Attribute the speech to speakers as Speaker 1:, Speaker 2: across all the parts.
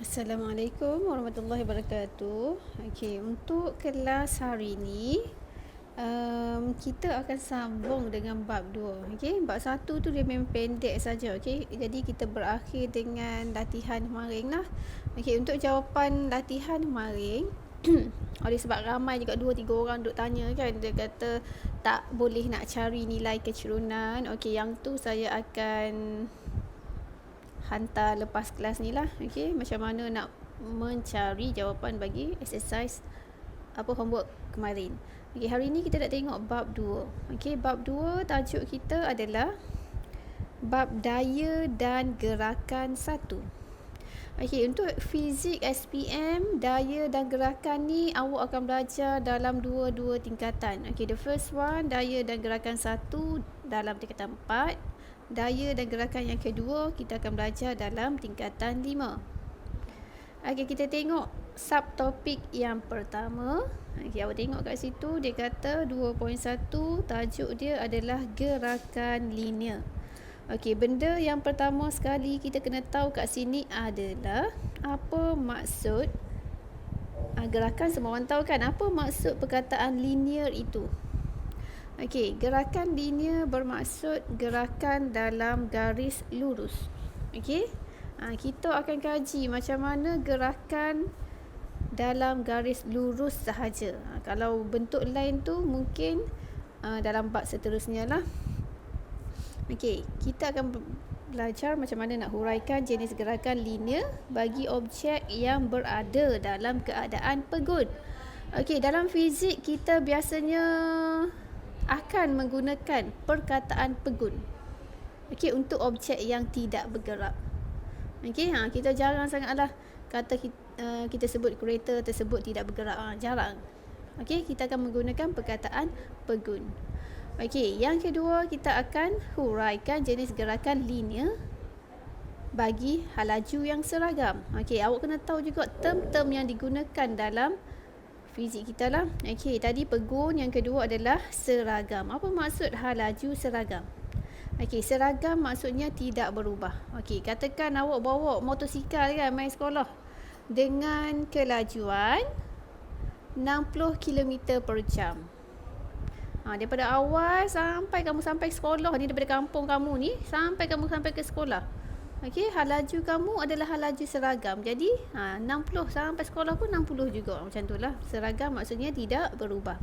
Speaker 1: Assalamualaikum warahmatullahi wabarakatuh. Okey, untuk kelas hari ni kita akan sambung dengan bab 2. Okey, bab 1 tu dia memang pendek saja. Okey, jadi kita berakhir dengan latihan maring lah. Okey, untuk jawapan latihan maring oleh sebab ramai juga 2-3 orang duk tanya kan, dia kata tak boleh nak cari nilai kecerunan. Okey, yang tu saya akan hantar lepas kelas ni lah. Okey, macam mana nak mencari jawapan bagi exercise homework kemarin. Okey, hari ni kita nak tengok bab 2. Okey, bab 2 tajuk kita adalah bab daya dan gerakan 1. Okey, untuk fizik SPM, daya dan gerakan ni awak akan belajar dalam dua tingkatan. Okey, the first one, daya dan gerakan 1 dalam tingkatan 4. Daya dan gerakan yang kedua kita akan belajar dalam tingkatan 5. Okey, kita tengok subtopik yang pertama. Okey, awak tengok kat situ dia kata 2.1, tajuk dia adalah gerakan linear. Okey, benda yang pertama sekali kita kena tahu kat sini adalah apa maksud gerakan. Semua orang tahu kan apa maksud perkataan linear itu. Okey, gerakan linear bermaksud gerakan dalam garis lurus. Okey, kita akan kaji macam mana gerakan dalam garis lurus sahaja. Kalau bentuk lain tu mungkin dalam bab seterusnya lah. Okey, kita akan belajar macam mana nak huraikan jenis gerakan linear bagi objek yang berada dalam keadaan pegun. Okey, dalam fizik kita biasanya akan menggunakan perkataan pegun. Okey, untuk objek yang tidak bergerak. Okey, kita jarang sangatlah kata kita sebut kereta tersebut tidak bergerak. Jarang. Okey, kita akan menggunakan perkataan pegun. Okey, yang kedua kita akan huraikan jenis gerakan linear bagi hal laju yang seragam. Okey, awak kena tahu juga term-term yang digunakan dalam fizik kita lah. Okey, tadi pegun, yang kedua adalah seragam. Apa maksud hal laju seragam? Okey, seragam maksudnya tidak berubah. Okey, katakan awak bawa motosikal kan main sekolah dengan kelajuan 60 km per jam. Daripada awal sampai kamu sampai sekolah ni, daripada kampung kamu ni sampai kamu sampai ke sekolah. Okey, hal laju kamu adalah hal laju seragam. Jadi 60 sampai sekolah pun 60 juga. Macam itulah. Seragam maksudnya tidak berubah.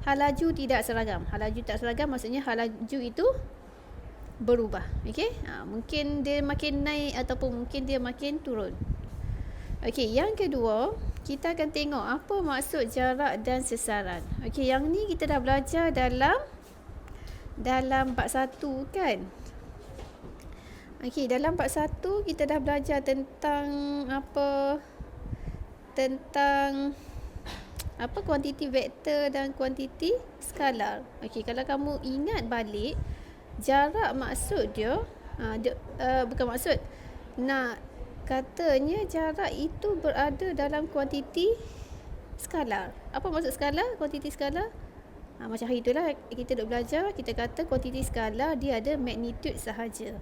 Speaker 1: Hal laju tidak seragam. Hal laju tak seragam maksudnya hal laju itu berubah. Okey, mungkin dia makin naik ataupun mungkin dia makin turun. Okey, yang kedua kita akan tengok apa maksud jarak dan sesaran. Okey, yang ni kita dah belajar dalam bab 1 kan. Okey, dalam bab 1 kita dah belajar tentang kuantiti vektor dan kuantiti skalar. Okey, kalau kamu ingat balik, jarak maksud dia bukan maksud, nak katanya jarak itu berada dalam kuantiti skalar. Apa maksud skalar? Kuantiti skalar macam hari itulah kita duk belajar, kita kata kuantiti skalar dia ada magnitude sahaja.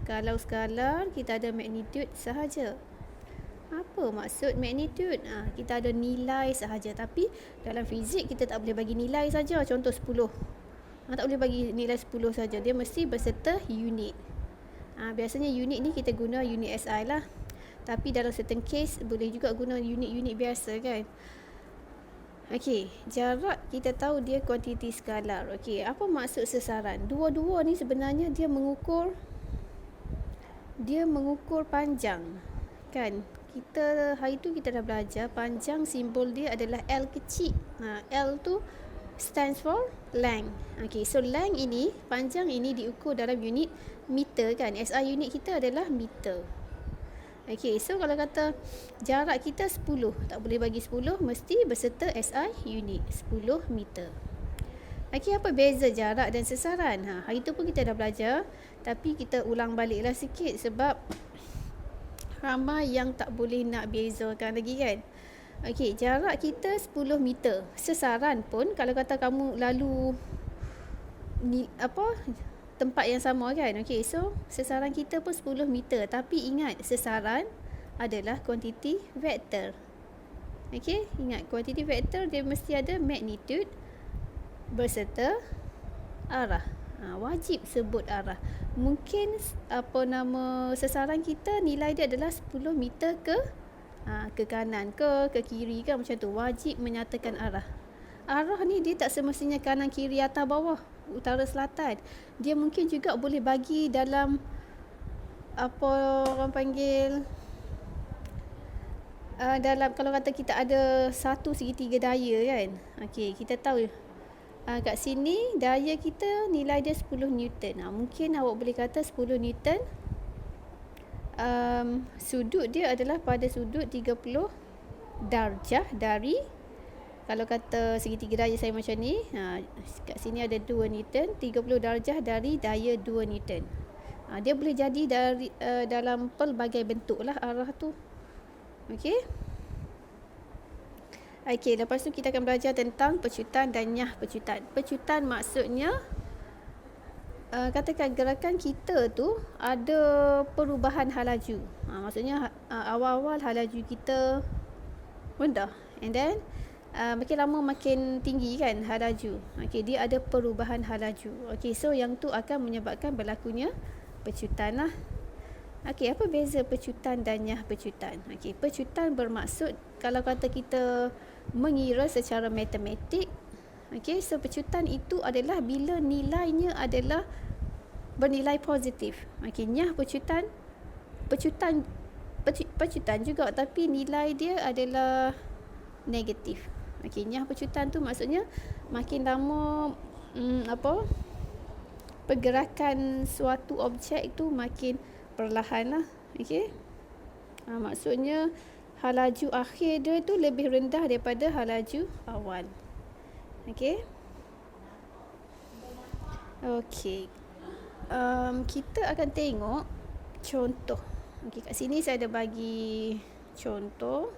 Speaker 1: Kalau skalar kita ada magnitude sahaja. Apa maksud magnitude? Kita ada nilai sahaja. Tapi dalam fizik kita tak boleh bagi nilai saja. Contoh 10. Tak boleh bagi nilai 10 saja. Dia mesti berserta unit. Biasanya unit ni kita guna unit SI lah. Tapi dalam certain case boleh juga guna unit-unit biasa kan. Okey, jarak kita tahu dia kuantiti skalar. Okey, apa maksud sesaran? Dua-dua ni sebenarnya dia mengukur panjang kan. Kita hari tu kita dah belajar panjang, simbol dia adalah L kecil. L tu stands for length. Okey, so length ini, panjang ini diukur dalam unit meter kan. SI unit kita adalah meter. Okey, so kalau kata jarak kita 10, tak boleh bagi 10, mesti berserta SI unit 10 meter. Okey, apa beza jarak dan sesaran? Hari tu pun kita dah belajar, tapi kita ulang baliklah sikit sebab ramai yang tak boleh nak bezakan lagi kan. Okey, jarak kita 10 meter. Sesaran pun kalau kata kamu lalu tempat yang sama kan. Okey, so sesaran kita pun 10 meter. Tapi ingat, sesaran adalah kuantiti vektor. Okey, ingat kuantiti vektor dia mesti ada magnitude berserta arah. Wajib sebut arah. Mungkin sesaran kita nilai dia adalah 10 meter ke kanan ke kiri ke macam tu. Wajib menyatakan arah. Arah ni dia tak semestinya kanan kiri atas bawah, utara selatan. Dia mungkin juga boleh bagi dalam apa orang panggil dalam, kalau kata kita ada satu segitiga daya kan. Okey, kita tahu kat sini daya kita nilai dia 10 Newton. Mungkin awak boleh kata 10 Newton sudut dia adalah pada sudut 30 darjah dari, kalau kata segitiga daya saya macam ni, kat sini ada 2 Newton, 30 darjah dari daya 2 Newton. Dia boleh jadi dari dalam pelbagai bentuk lah arah tu. Okey. Okey, lepas tu kita akan belajar tentang pecutan dan nyah pecutan. Pecutan maksudnya katakan gerakan kita tu ada perubahan halaju. Maksudnya awal-awal halaju kita rendah, and then makin lama makin tinggi kan halaju. Okey, dia ada perubahan halaju. Okey, so yang tu akan menyebabkan berlakunya pecutan lah. Okey, apa beza pecutan dan nyah pecutan? Okey, pecutan bermaksud kalau kata kita mengira secara matematik, okey, so pecutan itu adalah bila nilainya adalah bernilai positif. Okey, nyah pecutan juga tapi nilai dia adalah negatif. Okey, nyah pecutan tu maksudnya makin lama pergerakan suatu objek tu makin perlahan lah. Okey. Maksudnya halaju akhir dia tu lebih rendah daripada halaju awal. Okey. Okey. Kita akan tengok contoh. Okey, kat sini saya ada bagi contoh.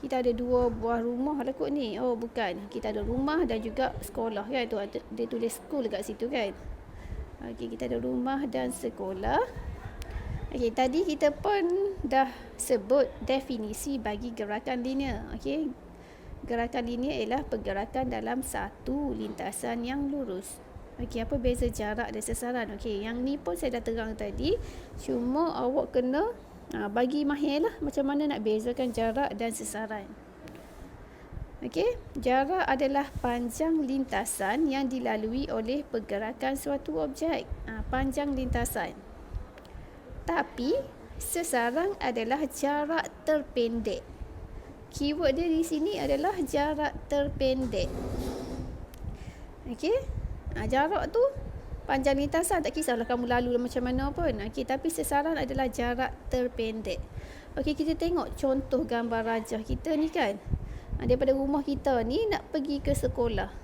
Speaker 1: Kita ada 2 buah rumah lah kot ni. Oh, bukan. Kita ada rumah dan juga sekolah kan. Tu dia tulis school dekat situ kan. Okey, kita ada rumah dan sekolah. Okey, tadi kita pun dah sebut definisi bagi gerakan linear. Okey. Gerakan linear ialah pergerakan dalam satu lintasan yang lurus. Okey, apa beza jarak dan sesaran? Okey, yang ni pun saya dah terang tadi. Cuma awak kena bagi mahir lah macam mana nak bezakan jarak dan sesaran. Okey, jarak adalah panjang lintasan yang dilalui oleh pergerakan suatu objek. Panjang lintasan. Tapi sesaran adalah jarak terpendek. Keyword dia di sini adalah jarak terpendek. Okey. Jarak tu panjang lintasan, tak kisahlah kamu lalu macam mana pun. Okey, tapi sesaran adalah jarak terpendek. Okey, kita tengok contoh gambar rajah kita ni kan. Daripada rumah kita ni nak pergi ke sekolah.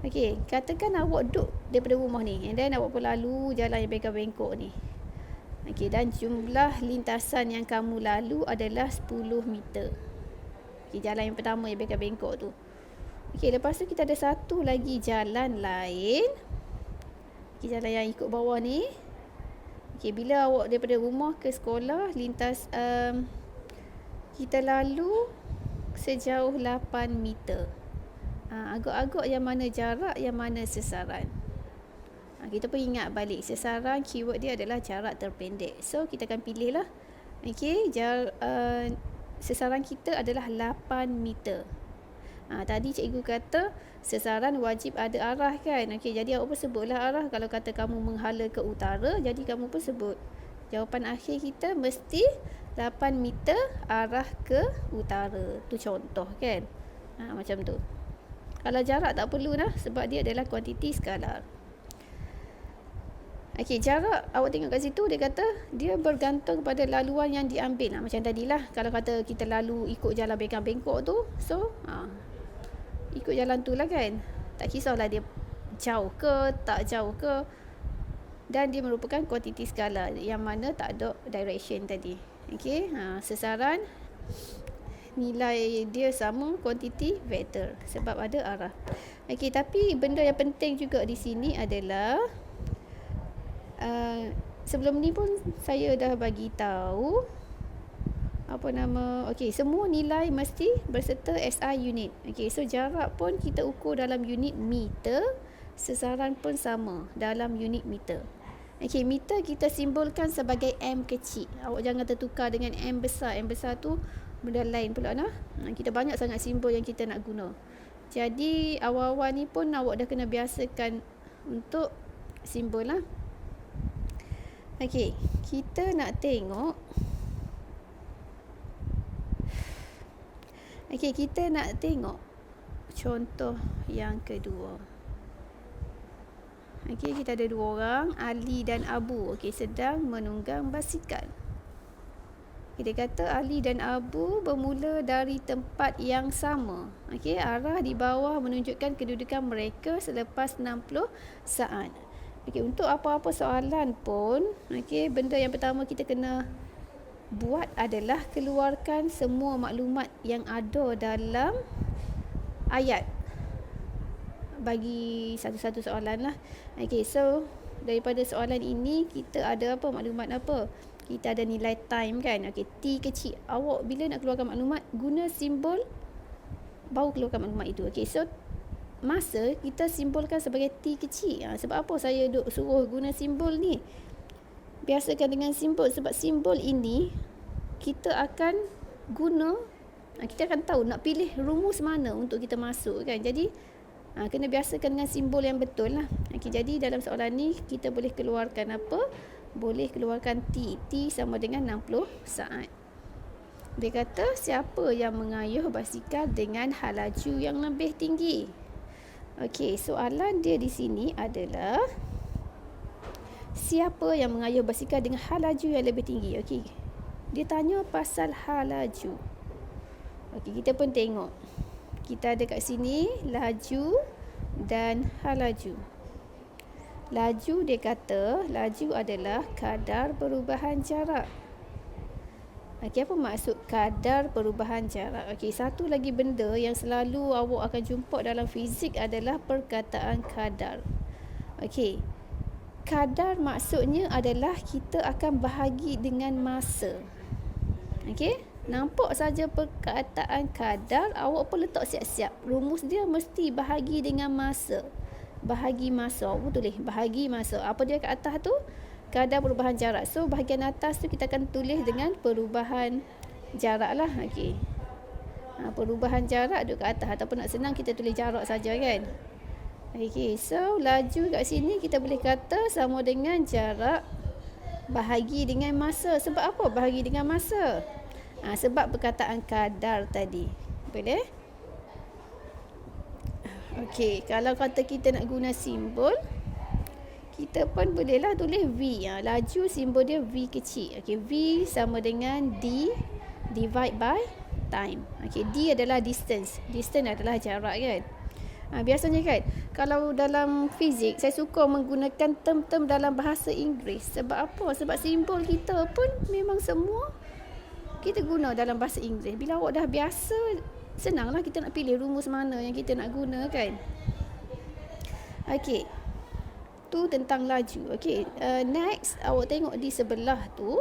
Speaker 1: Okey, katakan awak duduk daripada rumah ni, and then awak pun lalu jalan yang bengkok-bengkok ni. Okey, dan jumlah lintasan yang kamu lalu adalah 10 meter. Okey, jalan yang pertama yang bengkok-bengkok tu. Okey, lepas tu kita ada satu lagi jalan lain. Okey, jalan yang ikut bawah ni. Okey, bila awak daripada rumah ke sekolah, kita lalu sejauh 8 meter. Agak-agak yang mana jarak, yang mana sesaran. Kita pun ingat balik, sesaran keyword dia adalah jarak terpendek. So kita akan pilih lah. Okey, sesaran kita adalah 8 meter. Tadi cikgu kata sesaran wajib ada arah kan. Okey, jadi awak pun sebutlah arah. Kalau kata kamu menghala ke utara, jadi kamu pun sebut. Jawapan akhir kita mesti 8 meter arah ke utara. Tu contoh kan. Macam tu. Kalau jarak tak perlu dah, sebab dia adalah kuantiti skalar. Okey, jarak awak tengok kat situ, dia kata dia bergantung pada laluan yang diambil. Macam tadilah, kalau kata kita lalu ikut jalan bengkok-bengkok tu, so ikut jalan tu lah kan. Tak kisahlah dia jauh ke tak jauh ke, dan dia merupakan kuantiti skalar yang mana tak ada direction tadi. Okey, sesaran nilai dia sama kuantiti vektor sebab ada arah. Okey, tapi benda yang penting juga di sini adalah sebelum ni pun saya dah bagi tahu apa nama, okey, semua nilai mesti berserta SI unit. Okey, so jarak pun kita ukur dalam unit meter, sesaran pun sama dalam unit meter. Okey, meter kita simbolkan sebagai M kecil. Awak jangan tertukar dengan M besar. M besar tu benda lain pula nah. Kita banyak sangat simbol yang kita nak guna. Jadi awal-awal ni pun awak dah kena biasakan untuk simbol lah. Okey, kita nak tengok. Okey, kita nak tengok contoh yang kedua. Okey, kita ada 2 orang, Ali dan Abu. Okey, sedang menunggang basikal. Kita kata Ali dan Abu bermula dari tempat yang sama. Okey, arah di bawah menunjukkan kedudukan mereka selepas 60 saat. Okey, untuk apa-apa soalan pun, okey, benda yang pertama kita kena buat adalah keluarkan semua maklumat yang ada dalam ayat. Bagi satu-satu soalan lah. Okay, so daripada soalan ini kita ada apa, maklumat apa? Kita ada nilai time kan. Okay, T kecil. Awak bila nak keluarkan maklumat, guna simbol baru keluarkan maklumat itu. Okay, so masa kita simbolkan sebagai T kecil. Sebab apa saya suruh guna simbol ni? Biasakan dengan simbol, sebab simbol ini kita akan guna, kita akan tahu nak pilih rumus mana untuk kita masuk kan. Jadi kena biasakan dengan simbol yang betul lah. Okay, jadi dalam soalan ni kita boleh keluarkan apa? Boleh keluarkan T. T sama dengan 60 saat. Dia kata siapa yang mengayuh basikal dengan halaju yang lebih tinggi? Okey, soalan dia di sini adalah siapa yang mengayuh basikal dengan halaju yang lebih tinggi? Okey. Dia tanya pasal halaju. Okey, kita pun tengok. Kita ada kat sini laju dan halaju. Laju dia kata, laju adalah kadar perubahan jarak. Okey, apa maksud kadar perubahan jarak? Okey, satu lagi benda yang selalu awak akan jumpa dalam fizik adalah perkataan kadar. Okey. Kadar maksudnya adalah kita akan bahagi dengan masa. Okey, nampak saja perkataan kadar, awak pun letak siap-siap. Rumus dia mesti bahagi dengan masa. Bahagi masa, awak tulis bahagi masa. Apa dia kat atas tu? Kadar perubahan jarak. So bahagian atas tu kita akan tulis dengan perubahan jarak lah. Okey. Perubahan jarak duduk kat atas, ataupun nak senang kita tulis jarak saja kan. Okay, so laju kat sini kita boleh kata sama dengan jarak bahagi dengan masa. Sebab apa bahagi dengan masa? Sebab perkataan kadar tadi. Boleh? Okey, kalau kata kita nak guna simbol, kita pun bolehlah tulis V. Laju simbol dia V kecil. Okey, V sama dengan D divide by time. Okey, D adalah distance. Distance adalah jarak kan. Biasanya kan, kalau dalam fizik saya suka menggunakan term-term dalam bahasa Inggeris. Sebab apa? Sebab simbol kita pun memang semua kita guna dalam bahasa Inggeris. Bila awak dah biasa, senanglah kita nak pilih rumus mana yang kita nak guna kan. Okey, tu tentang laju. Okey, next awak tengok di sebelah tu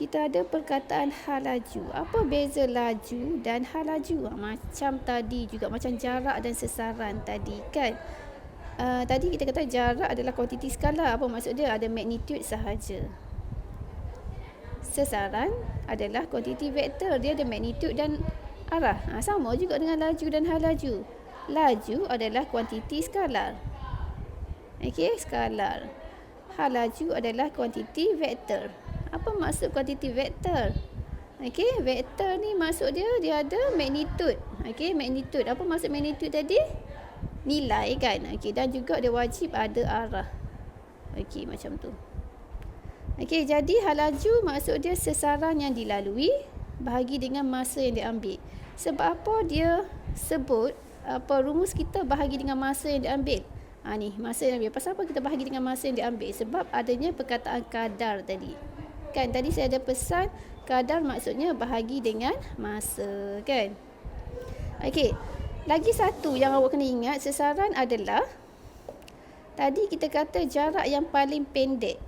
Speaker 1: kita ada perkataan halaju. Apa beza laju dan halaju? Macam tadi juga, macam jarak dan sesaran tadi kan. Tadi kita kata jarak adalah kuantiti skala. Apa maksud dia? Ada magnitude sahaja. Sesaran adalah kuantiti vektor. Dia ada magnitude dan arah. Sama juga dengan laju dan halaju. Laju adalah kuantiti skalar. Okey, skalar. Halaju adalah kuantiti vektor. Apa maksud kuantiti vektor? Okey, vektor ni maksud dia ada magnitude. Okey, magnitude. Apa maksud magnitude tadi? Nilai kan. Okey, dan juga dia wajib ada arah. Okey, macam tu. Okey, jadi halaju maksud dia sesaran yang dilalui bahagi dengan masa yang diambil. Sebab apa dia sebut rumus kita bahagi dengan masa yang diambil? Ni masa yang diambil. Pasal apa kita bahagi dengan masa yang diambil? Sebab adanya perkataan kadar tadi. Kan tadi saya ada pesan kadar maksudnya bahagi dengan masa kan. Okey, lagi satu yang awak kena ingat, sesaran adalah Tadi kita kata jarak yang paling pendek.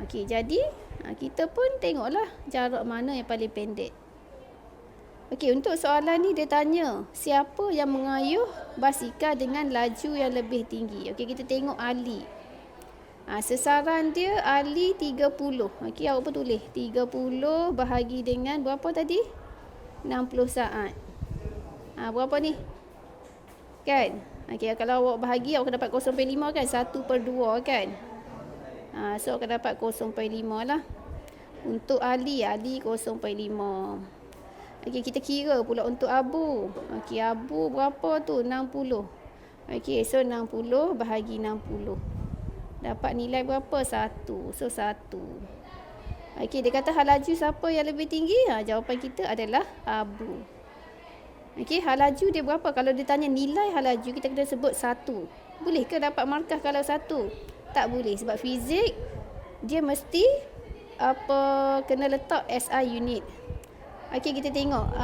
Speaker 1: Okey, jadi kita pun tengoklah jarak mana yang paling pendek. Okey, untuk soalan ni dia tanya, siapa yang mengayuh basikal dengan laju yang lebih tinggi? Okey, kita tengok Ali. Sesaran dia Ali 30. Okey, awak pun tulis 30 bahagi dengan berapa tadi? 60 saat. Berapa ni? Kan? Okey, kalau awak bahagi awak akan dapat 0.5 kan? 1/2 kan? So akan dapat 0.5 lah. Untuk Ali 0.5. Okey, kita kira pula untuk Abu. Okey, Abu berapa tu? 60. Okey, so 60 bahagi 60. Dapat nilai berapa? 1. So 1. Okey, dia kata hal laju siapa yang lebih tinggi? Jawapan kita adalah Abu. Okey, hal laju dia berapa? Kalau dia tanya nilai hal laju, kita kena sebut 1. Boleh ke dapat markah kalau 1? Tak boleh. Sebab fizik, dia mesti kena letak SI unit. Okey, kita tengok.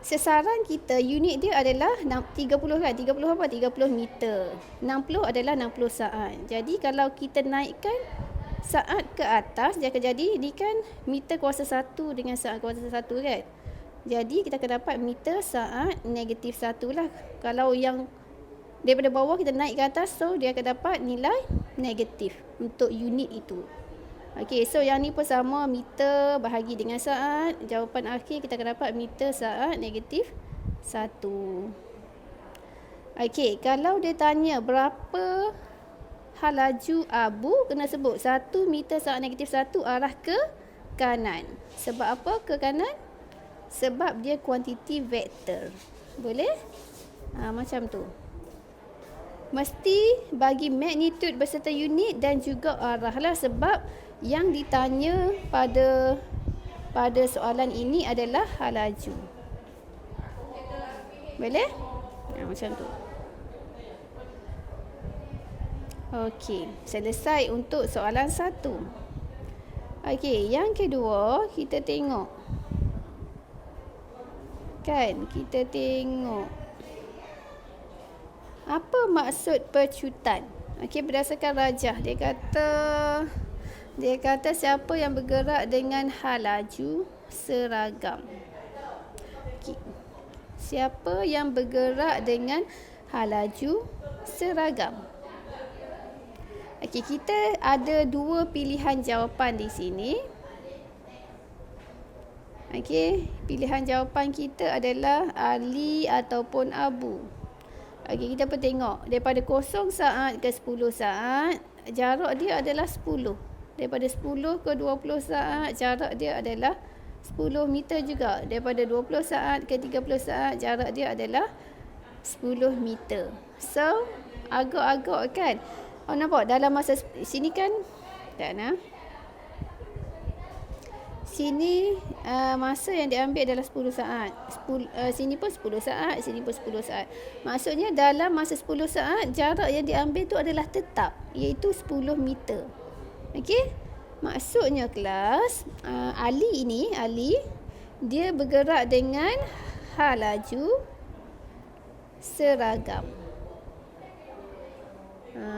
Speaker 1: Sesaran kita, unit dia adalah 30 kan? 30 apa? 30 meter. 60 adalah 60 saat. Jadi, kalau kita naikkan saat ke atas, dia akan jadi, ni kan meter kuasa 1 dengan saat kuasa 1 kan? Jadi, kita akan dapat meter saat negatif 1 lah. Kalau yang daripada bawah kita naik ke atas, so dia akan dapat nilai negatif untuk unit itu. Okey, so yang ni pun sama, meter bahagi dengan saat. Jawapan akhir kita akan dapat meter saat negatif 1. Okey, kalau dia tanya berapa hal laju Abu, kena sebut 1 meter saat negatif 1 arah ke kanan. Sebab apa ke kanan? Sebab dia kuantiti vektor. Boleh? Macam tu. Mesti bagi magnitude beserta unit dan juga arah lah, sebab yang ditanya pada soalan ini adalah hal laju. Boleh? Macam tu. Okey, selesai untuk soalan 1. Okey, yang kedua kita tengok. Kan, kita tengok apa maksud pecutan. Okey, berdasarkan rajah dia kata siapa yang bergerak dengan hal laju seragam. Okay. Siapa yang bergerak dengan hal laju seragam. Okey, kita ada 2 pilihan jawapan di sini. Okey, pilihan jawapan kita adalah Ali ataupun Abu. Okey, kita pun tengok daripada 0 saat ke 10 saat, jarak dia adalah 10. Daripada 10 ke 20 saat, jarak dia adalah 10 meter juga. Daripada 20 saat ke 30 saat, jarak dia adalah 10 meter. So, agak-agak kan? Nampak dalam masa sini kan? Tak nak. Sini masa yang diambil adalah 10 saat. Sini pun 10 saat, sini pun 10 saat. Maksudnya dalam masa 10 saat, jarak yang diambil tu adalah tetap, iaitu 10 meter. Okey? Maksudnya kelas, Ali dia bergerak dengan hal laju seragam.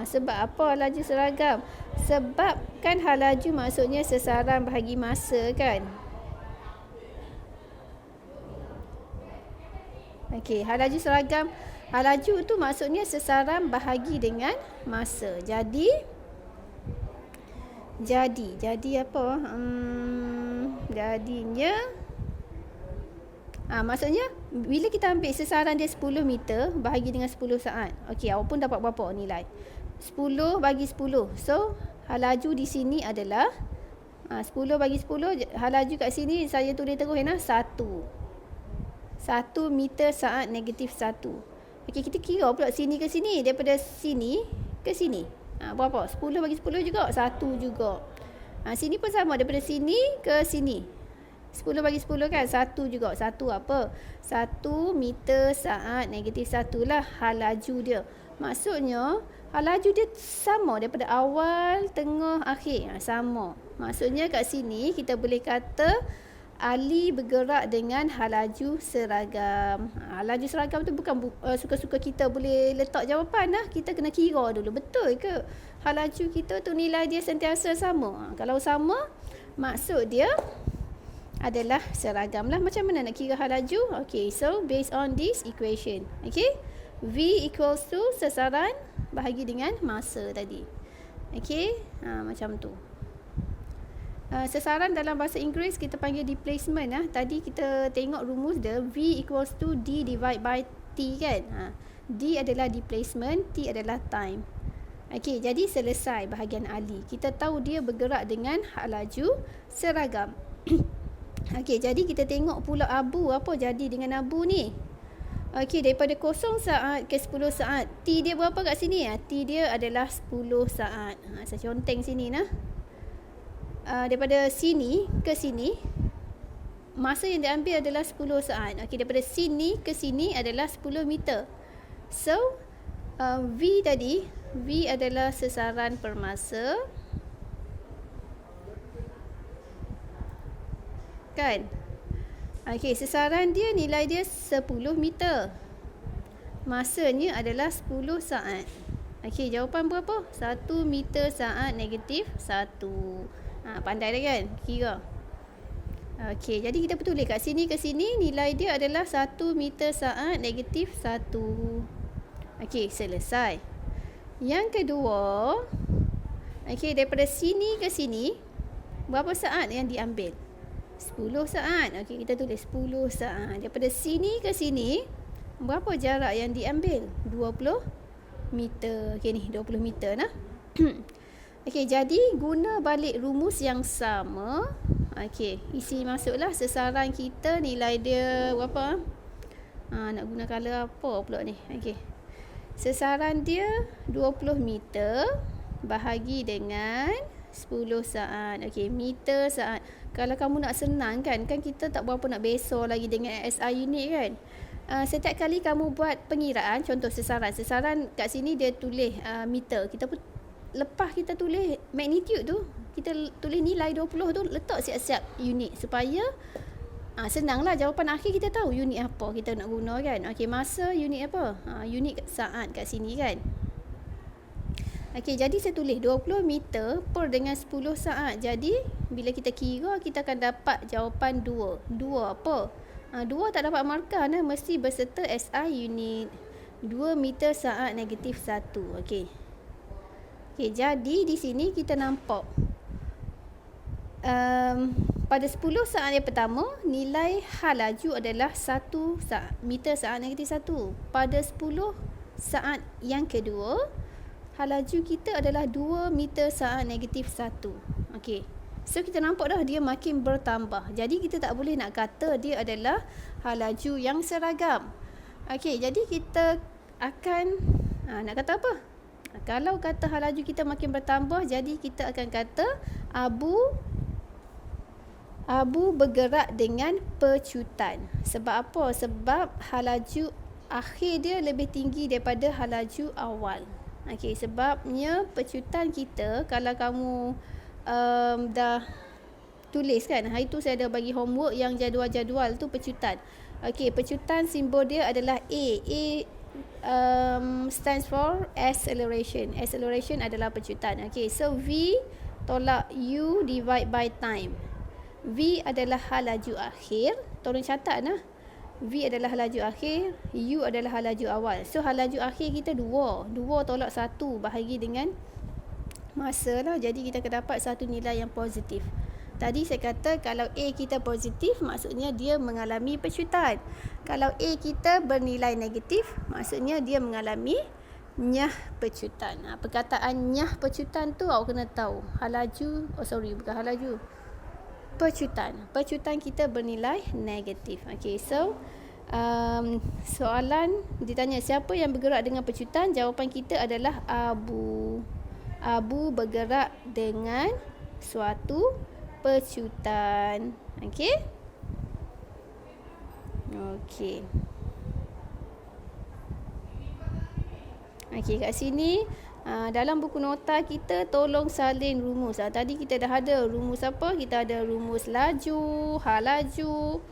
Speaker 1: Sebab apa laju seragam? Sebab kan hal laju maksudnya sesaran bahagi masa kan? Okey, hal laju seragam. Hal laju tu maksudnya sesaran bahagi dengan masa. Jadi apa? Jadinya maksudnya bila kita ambil sesaran dia 10 meter bahagi dengan 10 saat. Okey, awak pun dapat berapa nilai? 10 bagi 10. So, hal laju di sini adalah 10 bagi 10, hal laju kat sini saya tulis terus 1. 1 meter saat negatif 1. Okey, kita kira pula sini ke sini. Daripada sini ke sini. Berapa? 10 bagi 10 juga? 1 juga. Sini pun sama. Daripada sini ke sini. 10 bagi 10 kan? 1 juga. 1 apa? 1 meter saat negatif 1 lah hal laju dia. Maksudnya, hal laju dia sama daripada awal, tengah, akhir. Sama. Maksudnya kat sini kita boleh kata Ali bergerak dengan halaju seragam. Halaju seragam tu bukan suka-suka kita boleh letak jawapan lah. Kita kena kira dulu. Betul ke halaju kita tu nilai dia sentiasa sama? Kalau sama, maksud dia adalah seragam lah. Macam mana nak kira halaju? Okay, so based on this equation. Okay, V equals to sasaran bahagi dengan masa tadi. Okay, macam tu. Sasaran dalam bahasa Inggeris kita panggil displacement. Tadi kita tengok rumus dia, V equals to D divide by T kan. D adalah displacement, T adalah time. Okey, jadi selesai bahagian Ali. Kita tahu dia bergerak dengan halaju seragam. Okey, jadi kita tengok pula abu. Apa jadi dengan abu ni? Okey, daripada 0 saat ke 10 saat. T dia berapa kat sini? T dia adalah 10 saat. Saya conteng sini nah. Daripada sini ke sini, masa yang diambil adalah 10 saat. Okey, daripada sini ke sini adalah 10 meter. So, V tadi, V adalah sasaran per masa. Kan? Okey, sasaran dia nilai dia 10 meter. Masanya adalah 10 saat. Okey, jawapan berapa? 1 meter saat negatif 1. Pandai dah kan? Kira. Okey, jadi kita tulis kat sini ke sini nilai dia adalah 1 meter saat negatif 1. Okey, selesai. Yang kedua, okey, daripada sini ke sini berapa saat yang diambil? 10 saat. Okey, kita tulis 10 saat. Daripada sini ke sini berapa jarak yang diambil? 20 meter. Okey ni 20 meter nah. Okey, jadi guna balik rumus yang sama. Okey, isi masuklah sasaran kita nilai dia berapa? Nak guna color apa pula ni? Okey. Sasaran dia 20 meter bahagi dengan 10 saat. Okey, meter saat. Kalau kamu nak senang kan kita tak berapa nak besar lagi dengan SI unit kan. Setiap kali kamu buat pengiraan, contoh sasaran kat sini dia tulis meter. Kita pun lepas kita tulis magnitude tu, kita tulis nilai 20 tu, letak siap-siap unit supaya senanglah jawapan akhir kita tahu unit apa kita nak guna kan. Okey, masa unit apa? Unit saat kat sini kan. Okey, jadi saya tulis 20 meter per dengan 10 saat. Jadi bila kita kira kita akan dapat jawapan 2. 2 apa? 2 tak dapat markah nah, mesti berserta SI unit. 2 meter saat negatif 1. Okey. Okey, jadi di sini kita nampak pada 10 saat yang pertama nilai halaju adalah 1 meter saat negatif 1. Pada 10 saat yang kedua halaju kita adalah 2 meter saat negatif 1. Okey. So kita nampak dah dia makin bertambah. Jadi kita tak boleh nak kata dia adalah halaju yang seragam. Okey, jadi kita akan nak kata apa? Kalau kata halaju kita makin bertambah, jadi kita akan kata abu bergerak dengan pecutan. Sebab apa? Sebab halaju akhir dia lebih tinggi daripada halaju awal. Okey, sebabnya pecutan kita, kalau kamu dah tulis kan, hari tu saya dah bagi homework yang jadual-jadual tu pecutan. Okey, pecutan simbol dia adalah A. Stands for acceleration. Acceleration adalah pecutan. Okay, so V tolak U divide by time. V adalah halaju akhir. Tolong catat nah. V adalah halaju akhir, U adalah halaju awal. So halaju akhir kita 2. 2 tolak 1 bahagi dengan masa lah. Jadi kita akan dapat satu nilai yang positif. Tadi saya kata kalau A kita positif, maksudnya dia mengalami pecutan. Kalau A kita bernilai negatif, maksudnya dia mengalami nyah pecutan. Perkataan nyah pecutan tu awak kena tahu. Bukan halaju. Pecutan. Pecutan kita bernilai negatif. Okay, so soalan ditanya siapa yang bergerak dengan pecutan? Jawapan kita adalah abu. Abu bergerak dengan suatu pecutan. Okey? Okey. Okey, kat sini Dalam buku nota kita tolong salin rumus. Tadi kita dah ada rumus apa? Kita ada rumus laju, hal laju.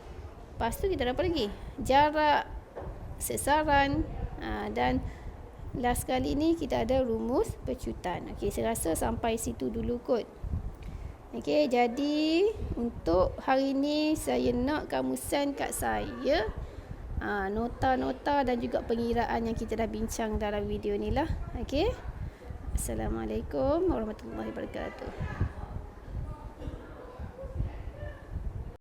Speaker 1: Lepas tu kita ada apa lagi? Jarak, sesaran, dan last kali ni kita ada rumus pecutan. Okey, saya rasa sampai situ dulu kot. Okey, jadi untuk hari ni saya nak kamu send kat saya nota-nota dan juga pengiraan yang kita dah bincang dalam video ni lah. Okey. Assalamualaikum warahmatullahi wabarakatuh.